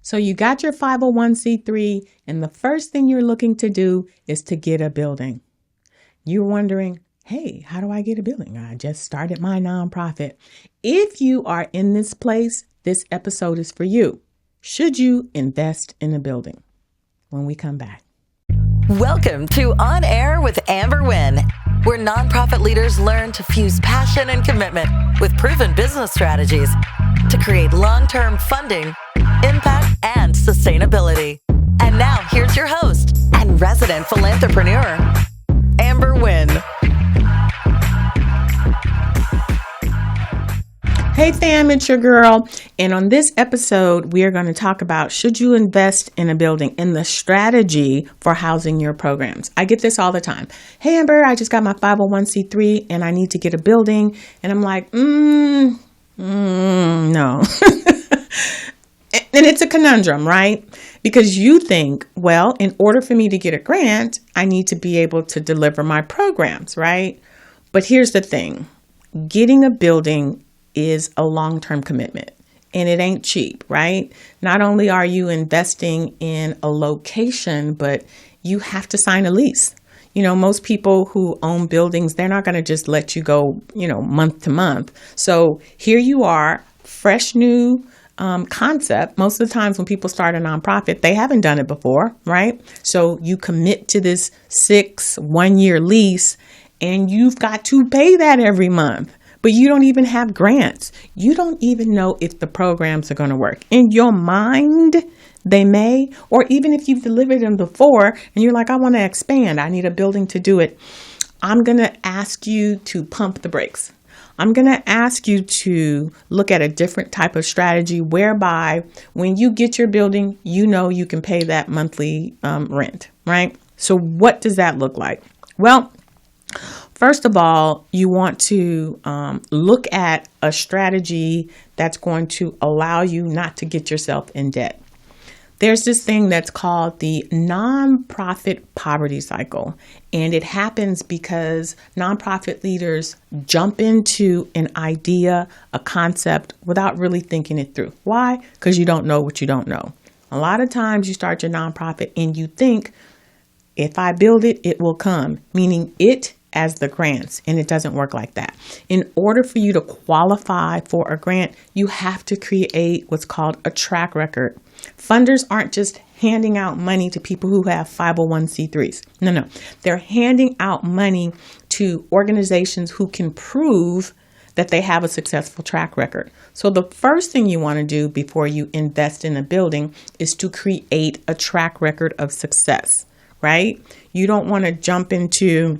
So you got your 501c3, and the first thing you're looking to do is to get a building. You're wondering, hey, how do I get a building? I just started my nonprofit. If you are in this place, this episode is for you. Should you invest in a building? When we come back. Welcome to On Air with Amber Wynn, where nonprofit leaders learn to fuse passion and commitment with proven business strategies to create long-term funding, impact, and sustainability. And now here's your host and resident Philanthrepreneur, Amber Wynn. Hey fam, it's your girl. And on this episode, we are going to talk about should you invest in a building and the strategy for housing your programs. I get this all the time. Hey Amber, I just got my 501c3 and I need to get a building. And I'm like, no. And it's a conundrum, right? Because you think, well, in order for me to get a grant, I need to be able to deliver my programs, right? But here's the thing. Getting a building is a long-term commitment and it ain't cheap, right? Not only are you investing in a location, but you have to sign a lease. You know, most people who own buildings, they're not going to just let you go, month to month. So here you are, fresh new concept. Most of the times when people start a nonprofit, they haven't done it before, right? So you commit to this 1-year lease and you've got to pay that every month. But you don't even have grants. You don't even know if the programs are going to work. In your mind, they may, or even if you've delivered them before and you're like, I want to expand, I need a building to do it. I'm going to ask you to pump the brakes. I'm going to ask you to look at a different type of strategy whereby when you get your building, you know you can pay that monthly rent, right? So what does that look like? Well, first of all, you want to look at a strategy that's going to allow you not to get yourself in debt. There's this thing that's called the nonprofit poverty cycle, and it happens because nonprofit leaders jump into an idea, a concept, without really thinking it through. Why? Because you don't know what you don't know. A lot of times you start your nonprofit and you think, if I build it, it will come, meaning it as the grants, and it doesn't work like that. In order for you to qualify for a grant, you have to create what's called a track record. Funders aren't just handing out money to people who have 501c3s. No. They're handing out money to organizations who can prove that they have a successful track record. So the first thing you want to do before you invest in a building is to create a track record of success, right? You don't want to jump into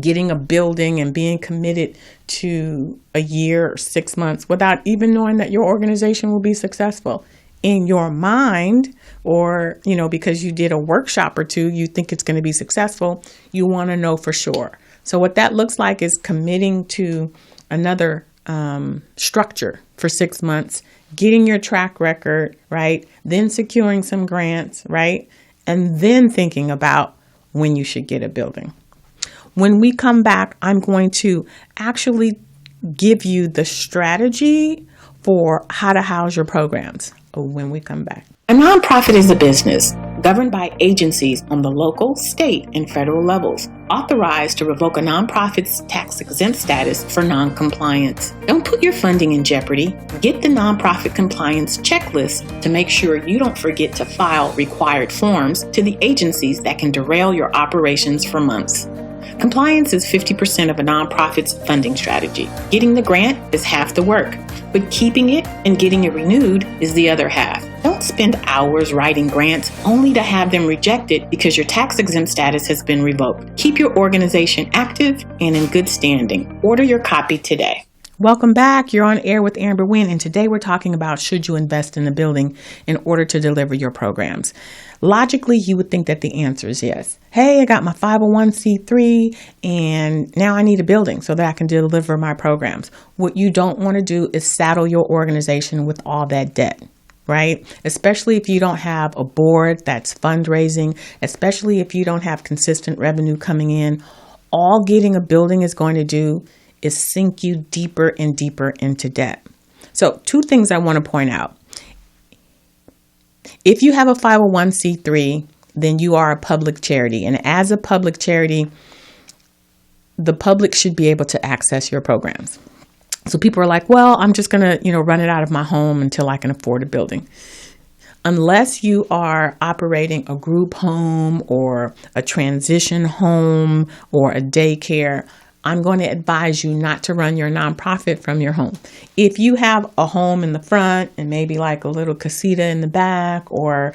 getting a building and being committed to a year or 6 months without even knowing that your organization will be successful. In your mind, or, because you did a workshop or two, you think it's going to be successful. You want to know for sure. So what that looks like is committing to another structure for 6 months, getting your track record, right? Then securing some grants, right? And then thinking about when you should get a building. When we come back, I'm going to actually give you the strategy for how to house your programs when we come back. A nonprofit is a business governed by agencies on the local, state, and federal levels, authorized to revoke a nonprofit's tax-exempt status for non-compliance. Don't put your funding in jeopardy. Get the nonprofit compliance checklist to make sure you don't forget to file required forms to the agencies that can derail your operations for months. Compliance is 50% of a nonprofit's funding strategy. Getting the grant is half the work, but keeping it and getting it renewed is the other half. Don't spend hours writing grants only to have them rejected because your tax-exempt status has been revoked. Keep your organization active and in good standing. Order your copy today. Welcome back. You're on air with Amber Wynn, and today we're talking about should you invest in a building in order to deliver your programs. Logically, you would think that the answer is yes. Hey, I got my 501c3 and now I need a building so that I can deliver my programs. What you don't want to do is saddle your organization with all that debt, right? Especially if you don't have a board that's fundraising, especially if you don't have consistent revenue coming in. All getting a building is going to do is sink you deeper and deeper into debt. So 2 things I want to point out. If you have a 501c3, then you are a public charity. And as a public charity, the public should be able to access your programs. So people are like, well, I'm just going to, run it out of my home until I can afford a building. Unless you are operating a group home or a transition home or a daycare, I'm going to advise you not to run your nonprofit from your home. If you have a home in the front and maybe like a little casita in the back or,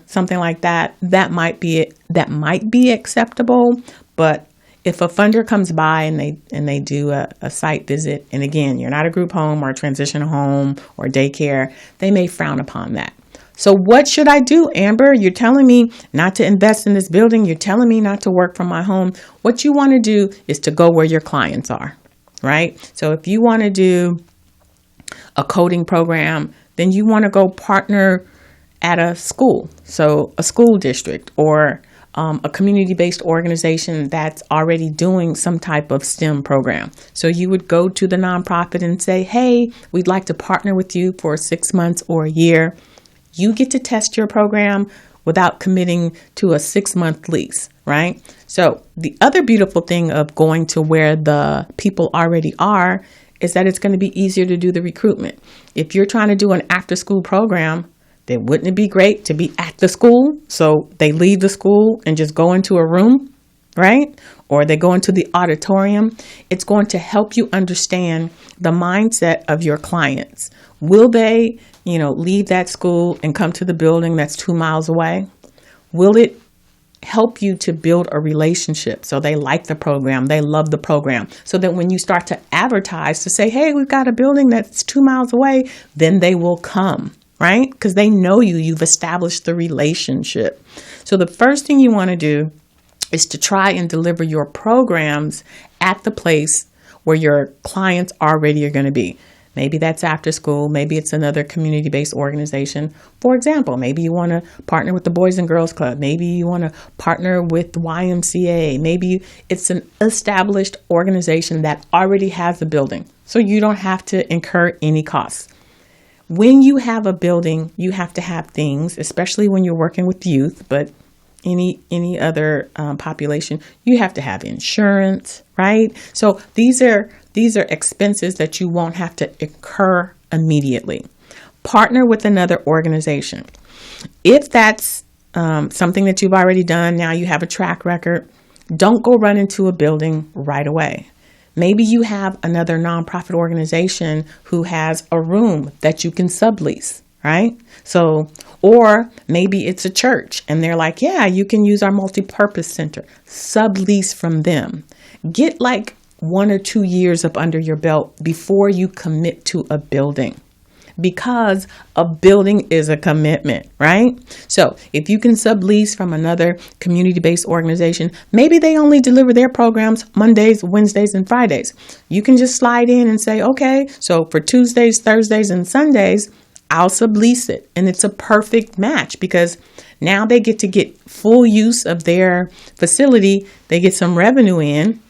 something like that, that might be acceptable. But if a funder comes by and they do a site visit, and again, you're not a group home or a transition home or daycare, they may frown upon that. So what should I do, Amber? You're telling me not to invest in this building. You're telling me not to work from my home. What you want to do is to go where your clients are, right? So if you want to do a coding program, then you want to go partner at a school. So a school district or a community-based organization that's already doing some type of STEM program. So you would go to the nonprofit and say, hey, we'd like to partner with you for 6 months or a year. You get to test your program without committing to a 6-month lease, right? So the other beautiful thing of going to where the people already are is that it's going to be easier to do the recruitment. If you're trying to do an after-school program, then wouldn't it be great to be at the school? So they leave the school and just go into a room, right? Or they go into the auditorium. It's going to help you understand the mindset of your clients. Will they, leave that school and come to the building that's 2 miles away? Will it help you to build a relationship so they like the program, they love the program, so that when you start to advertise to say, hey, we've got a building that's 2 miles away, then they will come, right? Because they know you've established the relationship. So the first thing you want to do is to try and deliver your programs at the place where your clients already are going to be. Maybe that's after school. Maybe it's another community-based organization. For example, maybe you want to partner with the Boys and Girls Club. Maybe you want to partner with YMCA. Maybe it's an established organization that already has a building, so you don't have to incur any costs. When you have a building, you have to have things, especially when you're working with youth, but any other population, you have to have insurance, right? So these are expenses that you won't have to incur immediately. Partner with another organization. If that's something that you've already done, now you have a track record, don't go run into a building right away. Maybe you have another nonprofit organization who has a room that you can sublease, right? So, or maybe it's a church and they're like, yeah, you can use our multi-purpose center. Sublease from them. Get like 1 or 2 years up under your belt before you commit to a building, because a building is a commitment, right? So if you can sublease from another community-based organization, maybe they only deliver their programs Mondays, Wednesdays, and Fridays. You can just slide in and say, okay, so for Tuesdays, Thursdays, and Sundays, I'll sublease it. And it's a perfect match because now they get to get full use of their facility. They get some revenue in.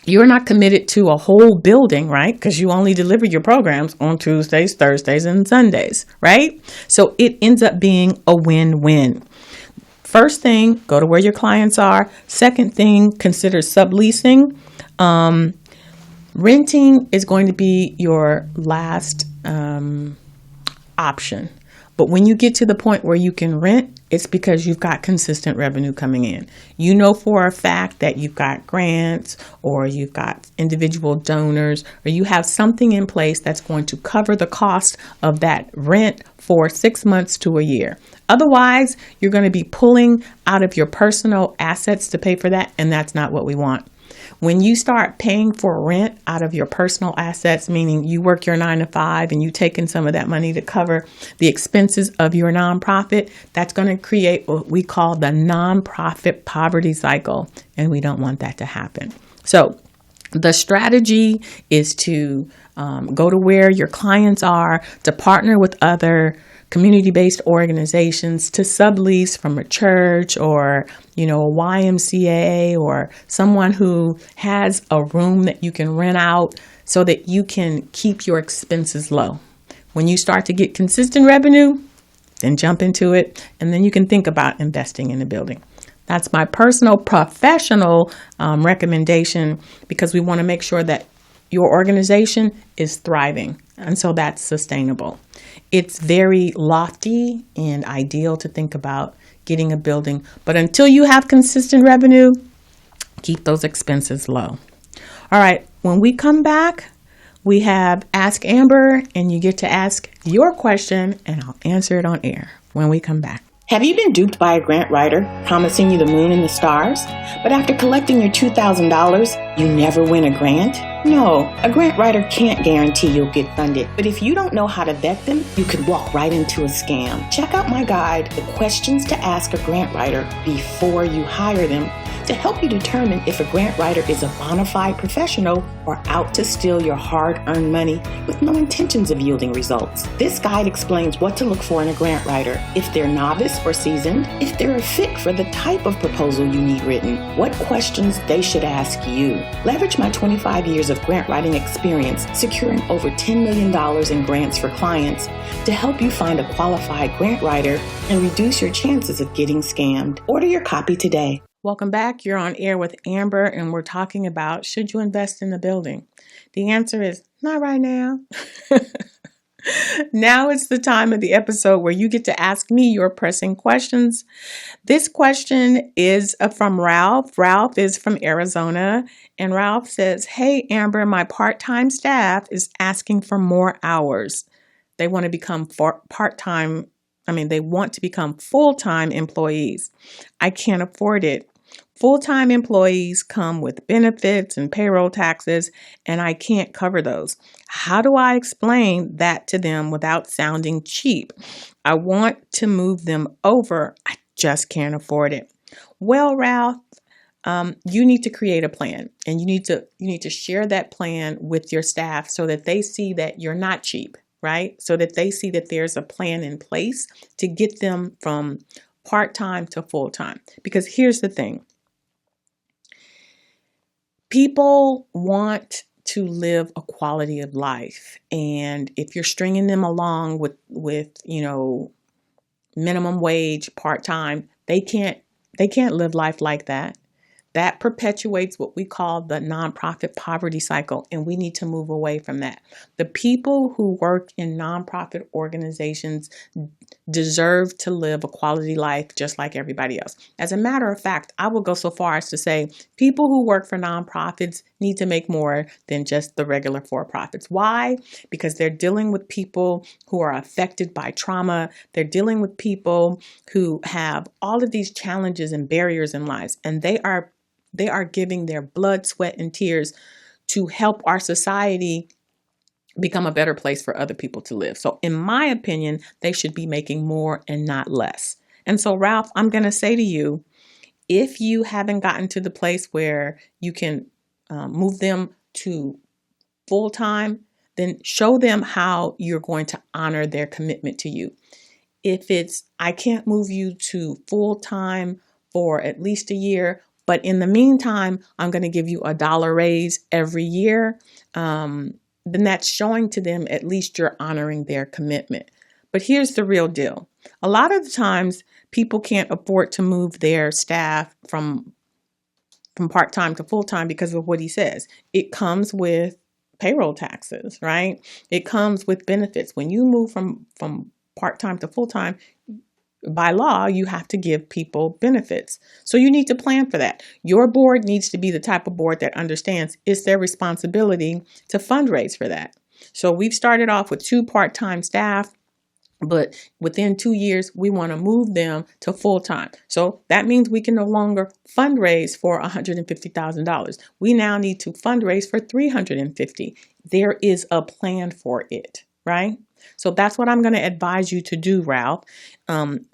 You're not committed to a whole building, right? Because you only deliver your programs on Tuesdays, Thursdays, and Sundays, right? So it ends up being a win-win. First thing, go to where your clients are. Second thing, consider subleasing. Renting is going to be your last option. But when you get to the point where you can rent, it's because you've got consistent revenue coming in. You know for a fact that you've got grants or you've got individual donors or you have something in place that's going to cover the cost of that rent for 6 months to a year. Otherwise, you're going to be pulling out of your personal assets to pay for that, and that's not what we want. When you start paying for rent out of your personal assets, meaning you work your 9 to 5 and you take in some of that money to cover the expenses of your nonprofit, that's going to create what we call the nonprofit poverty cycle. And we don't want that to happen. So the strategy is to go to where your clients are, to partner with other community-based organizations, to sublease from a church or, a YMCA or someone who has a room that you can rent out so that you can keep your expenses low. When you start to get consistent revenue, then jump into it, and then you can think about investing in a building. That's my personal professional recommendation, because we want to make sure that your organization is thriving, and so that's sustainable. It's very lofty and ideal to think about getting a building, but until you have consistent revenue, keep those expenses low. All right, when we come back, we have Ask Amber, and you get to ask your question, and I'll answer it on air when we come back. Have you been duped by a grant writer promising you the moon and the stars, but after collecting your $2,000, you never win a grant? No, a grant writer can't guarantee you'll get funded, but if you don't know how to vet them, you could walk right into a scam. Check out my guide, The Questions to Ask a Grant Writer Before You Hire Them, to help you determine if a grant writer is a bona fide professional or out to steal your hard-earned money with no intentions of yielding results. This guide explains what to look for in a grant writer, if they're novice or seasoned, if they're a fit for the type of proposal you need written, what questions they should ask you. Leverage my 25 years of grant writing experience, securing over $10 million in grants for clients, to help you find a qualified grant writer and reduce your chances of getting scammed. Order your copy today. Welcome back. You're on air with Amber, and we're talking about, should you invest in a building? The answer is not right now. Now it's the time of the episode where you get to ask me your pressing questions. This question is from Ralph. Ralph is from Arizona, and Ralph says, "Hey, Amber, my part-time staff is asking for more hours. They want to become they want to become full-time employees. I can't afford it. Full-time employees come with benefits and payroll taxes, and I can't cover those. How do I explain that to them without sounding cheap? I want to move them over. I just can't afford it." Well, Ralph, you need to create a plan, and you need to share that plan with your staff so that they see that you're not cheap, right? So that they see that there's a plan in place to get them from part-time to full-time. Because here's the thing. People want to live a quality of life. And if you're stringing them along with minimum wage, part-time, they can't live life like that. That perpetuates what we call the nonprofit poverty cycle, and we need to move away from that. The people who work in nonprofit organizations deserve to live a quality life just like everybody else. As a matter of fact, I will go so far as to say people who work for nonprofits need to make more than just the regular for-profits. Why? Because they're dealing with people who are affected by trauma. They're dealing with people who have all of these challenges and barriers in lives, and they are giving their blood, sweat, and tears to help our society become a better place for other people to live. So in my opinion, they should be making more and not less. And so, Ralph, I'm going to say to you, if you haven't gotten to the place where you can move them to full-time, then show them how you're going to honor their commitment to you. If it's, I can't move you to full-time for at least a year, but in the meantime, I'm going to give you $1 raise every year, then that's showing to them at least you're honoring their commitment. But here's the real deal. A lot of the times, people can't afford to move their staff from part-time to full-time because of what he says. It comes with payroll taxes, right? It comes with benefits. When you move from part-time to full-time, by law, you have to give people benefits. So you need to plan for that. Your board needs to be the type of board that understands it's their responsibility to fundraise for that. So we've started off with 2 part-time staff, but within 2 years, we want to move them to full-time. So that means we can no longer fundraise for $150,000. We now need to fundraise for $350,000. There is a plan for it, right? So that's what I'm going to advise you to do, Ralph.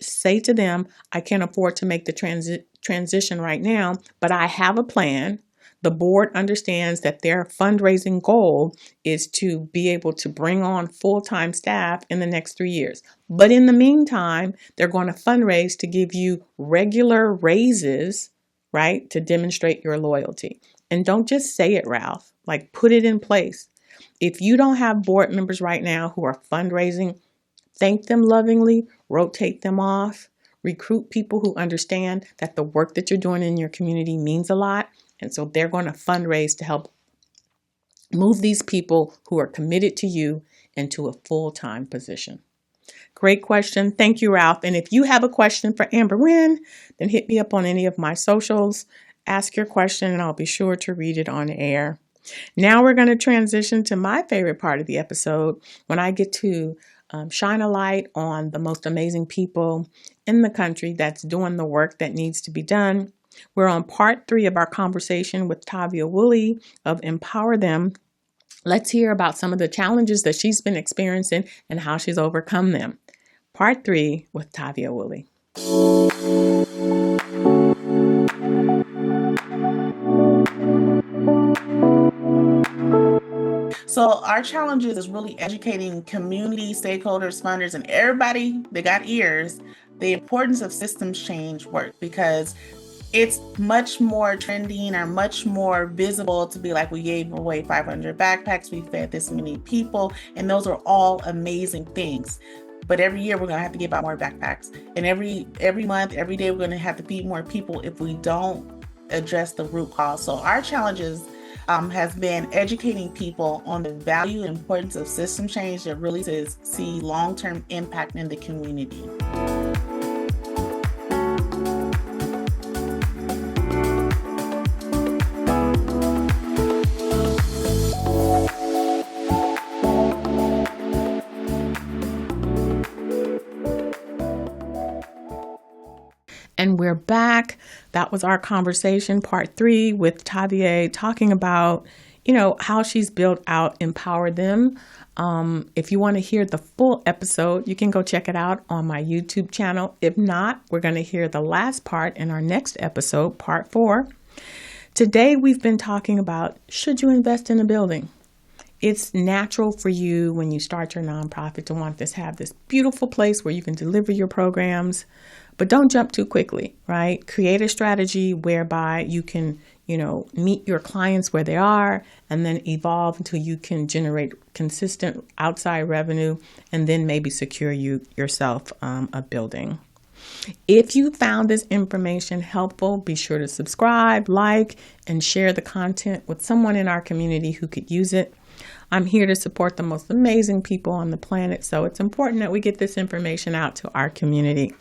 Say to them, I can't afford to make the transition right now, but I have a plan. The board understands that their fundraising goal is to be able to bring on full-time staff in the next 3 years. But in the meantime, they're going to fundraise to give you regular raises, right, to demonstrate your loyalty. And don't just say it, Ralph, like put it in place. If you don't have board members right now who are fundraising Thank them lovingly, rotate them off, recruit people who understand that the work that you're doing in your community means a lot. And so they're going to fundraise to help move these people who are committed to you into a full-time position. Great question. Thank you, Ralph. And if you have a question for Amber Wynn, then hit me up on any of my socials. Ask your question and I'll be sure to read it on air. Now we're going to transition to my favorite part of the episode when I get to shine a light on the most amazing people in the country that's doing the work that needs to be done. We're on part 3 of our conversation with Tavia Wooley of Empower Them. Let's hear about some of the challenges that she's been experiencing and how she's overcome them. Part 3 with Tavia Wooley. So our challenge is really educating community, stakeholders, funders, and everybody that got ears, the importance of systems change work, because it's much more trending or much more visible to be like, we gave away 500 backpacks, we fed this many people, and those are all amazing things. But every year we're going to have to give out more backpacks. And every month, every day, we're going to have to feed more people if we don't address the root cause. So our challenges has been educating people on the value and importance of system change that really does see long-term impact in the community. And we're back. That was our conversation, part 3 with Tavia, talking about, how she's built out Empower Them. If you want to hear the full episode, you can go check it out on my YouTube channel. If not, we're going to hear the last part in our next episode, part 4. Today, we've been talking about, should you invest in a building? It's natural for you when you start your nonprofit to want to have this beautiful place where you can deliver your programs. But don't jump too quickly, right? Create a strategy whereby you can, meet your clients where they are and then evolve until you can generate consistent outside revenue and then maybe secure yourself a building. If you found this information helpful, be sure to subscribe, like, and share the content with someone in our community who could use it. I'm here to support the most amazing people on the planet, so it's important that we get this information out to our community.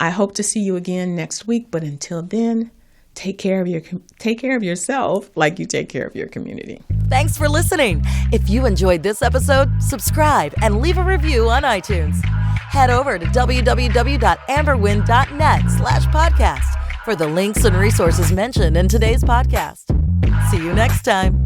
I hope to see you again next week, but until then, take care of yourself like you take care of your community. Thanks for listening. If you enjoyed this episode, subscribe and leave a review on iTunes. Head over to www.amberwynn.net/podcast for the links and resources mentioned in today's podcast. See you next time.